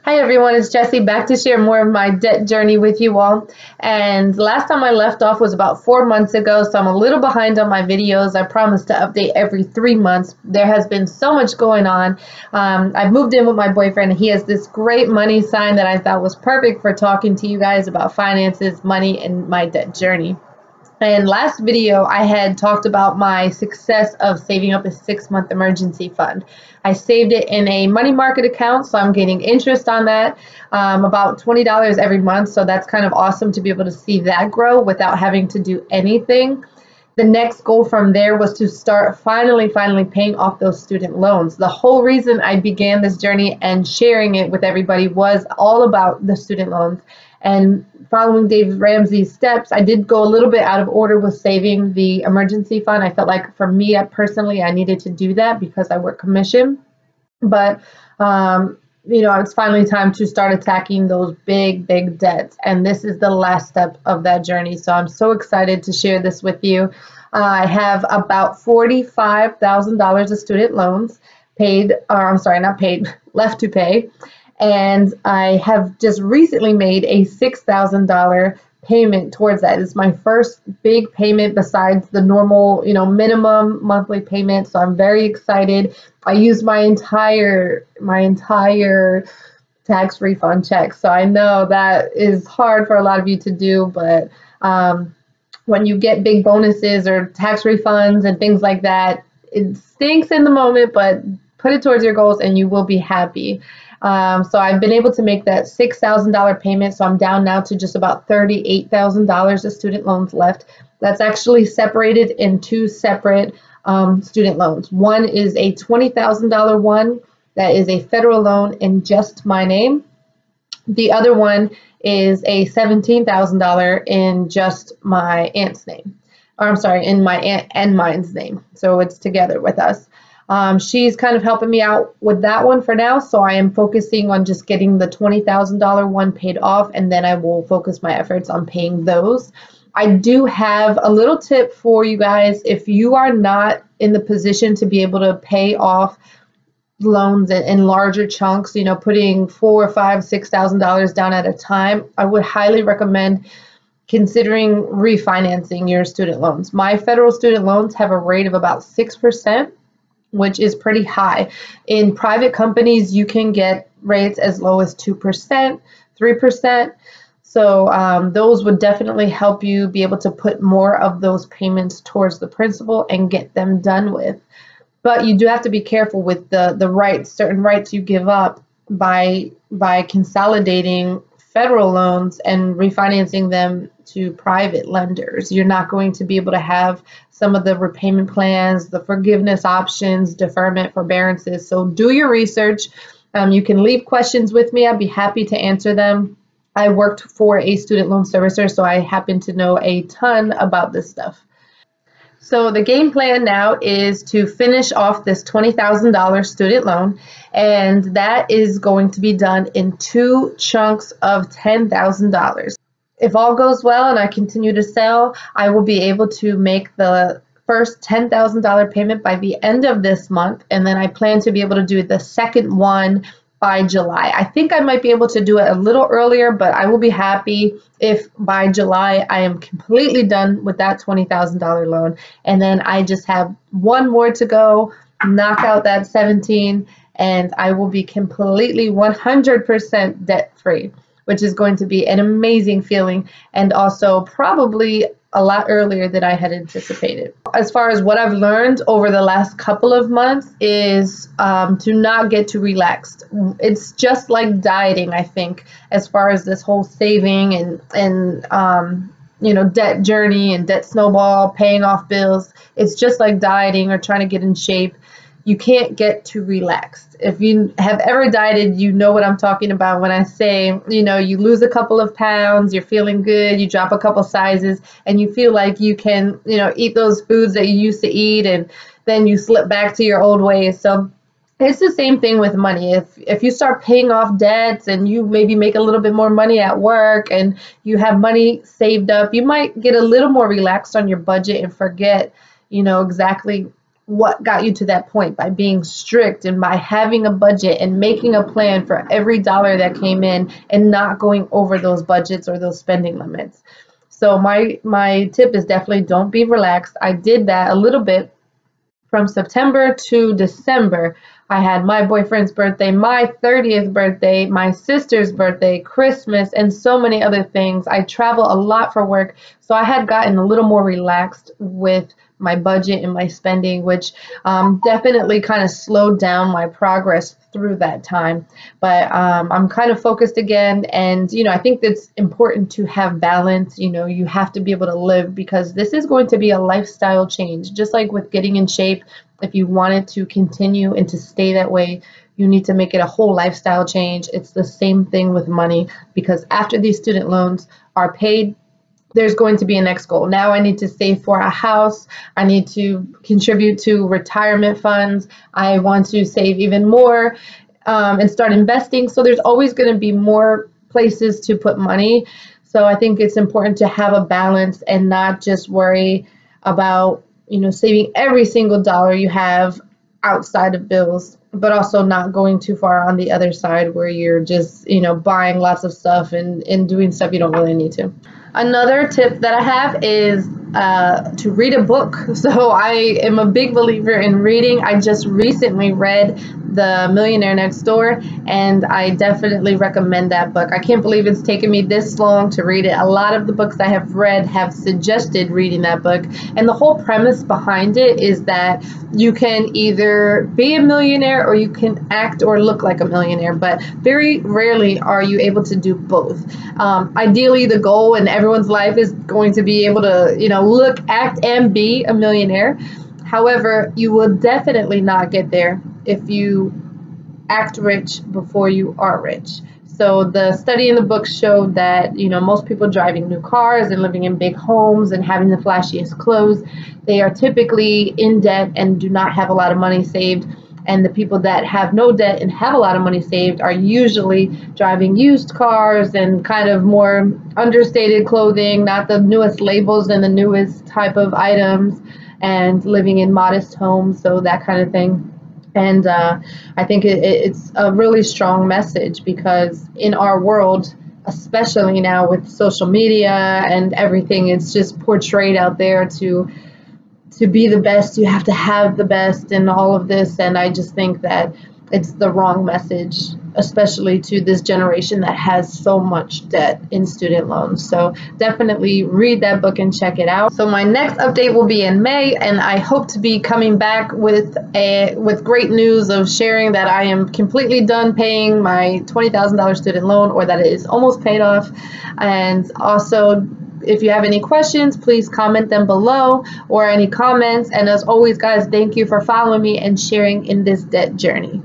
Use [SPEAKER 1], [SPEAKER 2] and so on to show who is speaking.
[SPEAKER 1] Hi everyone, it's Jessie back to share more of my debt journey with you all. And last time I left off was about 4 months ago, so I'm a little behind on my videos. I promise to update every 3 months. There has been so much going on. I've moved in with my boyfriend, and he has this great money sign that I thought was perfect for talking to you guys about finances, money, and my debt journey. And last video, I had talked about my success of saving up a 6-month emergency fund. I saved it in a money market account, so I'm getting interest on that, about $20 every month. So that's kind of awesome to be able to see that grow without having to do anything. The next goal from there was to start finally paying off those student loans. The whole reason I began this journey and sharing it with everybody was all about the student loans. And following Dave Ramsey's steps, I did go a little bit out of order with saving the emergency fund. I felt like for me personally, I needed to do that because I work commission. But it's finally time to start attacking those big debts. And this is the last step of that journey. So I'm so excited to share this with you. I have about $45,000 of student loans left to pay. And I have just recently made a $6,000 payment towards that. It's my first big payment besides the normal, minimum monthly payment. So I'm very excited. I used my entire tax refund check. So I know that is hard for a lot of you to do, but when you get big bonuses or tax refunds and things like that, it stinks in the moment, but put it towards your goals and you will be happy. So I've been able to make that $6,000 payment. So I'm down now to just about $38,000 of student loans left. That's actually separated in 2 separate student loans. One is a $20,000 one that is a federal loan in just my name. The other one is a $17,000 in just my aunt's name. In my aunt and mine's name. So it's together with us. She's kind of helping me out with that one for now, so I am focusing on just getting the $20,000 one paid off, and then I will focus my efforts on paying those. I do have a little tip for you guys. If you are not in the position to be able to pay off loans in larger chunks, putting $4,000, $5,000, $6,000 down at a time, I would highly recommend considering refinancing your student loans. My federal student loans have a rate of about 6%. Which is pretty high. In private companies, you can get rates as low as 2%, 3%. So those would definitely help you be able to put more of those payments towards the principal and get them done with. But you do have to be careful with the certain rights you give up by consolidating federal loans and refinancing them to private lenders. You're not going to be able to have some of the repayment plans, the forgiveness options, deferment, forbearances. So do your research. You can leave questions with me. I'd be happy to answer them. I worked for a student loan servicer, so I happen to know a ton about this stuff. So the game plan now is to finish off this $20,000 student loan, and that is going to be done in 2 chunks of $10,000. If all goes well and I continue to sell, I will be able to make the first $10,000 payment by the end of this month, and then I plan to be able to do the second one by July. I think I might be able to do it a little earlier, but I will be happy if by July I am completely done with that $20,000 loan, and then I just have one more to go, knock out that 17, and I will be completely 100% debt free, which is going to be an amazing feeling, and also probably a lot earlier than I had anticipated. As far as what I've learned over the last couple of months is to not get too relaxed. It's just like dieting, I think, as far as this whole saving and debt journey and debt snowball, paying off bills. It's just like dieting or trying to get in shape. You can't get too relaxed. If you have ever dieted, you know what I'm talking about when I say, you lose a couple of pounds, you're feeling good, you drop a couple sizes, and you feel like you can, eat those foods that you used to eat, and then you slip back to your old ways. So it's the same thing with money. If you start paying off debts and you maybe make a little bit more money at work and you have money saved up, you might get a little more relaxed on your budget and forget, exactly what got you to that point, by being strict and by having a budget and making a plan for every dollar that came in and not going over those budgets or those spending limits. So my tip is definitely don't be relaxed. I did that a little bit from September to December. I had my boyfriend's birthday, my 30th birthday, my sister's birthday, Christmas, and so many other things. I travel a lot for work, so I had gotten a little more relaxed with my budget and my spending, which definitely kind of slowed down my progress through that time. But I'm kind of focused again, and I think it's important to have balance. You have to be able to live, because this is going to be a lifestyle change. Just like with getting in shape, if you want it to continue and to stay that way, you need to make it a whole lifestyle change. It's the same thing with money, because after these student loans are paid, there's going to be a next goal. Now I need to save for a house. I need to contribute to retirement funds. I want to save even more and start investing. So there's always going to be more places to put money. So I think it's important to have a balance and not just worry about, saving every single dollar you have outside of bills, but also not going too far on the other side where you're just, buying lots of stuff and doing stuff you don't really need to. Another tip that I have is to read a book. So I am a big believer in reading. I just recently read The Millionaire Next Door, and I definitely recommend that book. I can't believe it's taken me this long to read it. A lot of the books I have read have suggested reading that book, and the whole premise behind it is that you can either be a millionaire or you can act or look like a millionaire, but very rarely are you able to do both. Ideally, the goal in everyone's life is going to be able to, look, act, and be a millionaire. However, you will definitely not get there if you act rich before you are rich. So the study in the book showed that, most people driving new cars and living in big homes and having the flashiest clothes, they are typically in debt and do not have a lot of money saved. And the people that have no debt and have a lot of money saved are usually driving used cars and kind of more understated clothing, not the newest labels and the newest type of items, and living in modest homes, so that kind of thing. And I think it's a really strong message, because in our world, especially now with social media and everything, it's just portrayed out there to be the best, you have to have the best and all of this. And I just think that it's the wrong message, especially to this generation that has so much debt in student loans. So definitely read that book and check it out. So my next update will be in May, and I hope to be coming back with great news of sharing that I am completely done paying my $20,000 student loan, or that it is almost paid off. And also, if you have any questions, please comment them below, or any comments. And as always, guys, thank you for following me and sharing in this debt journey.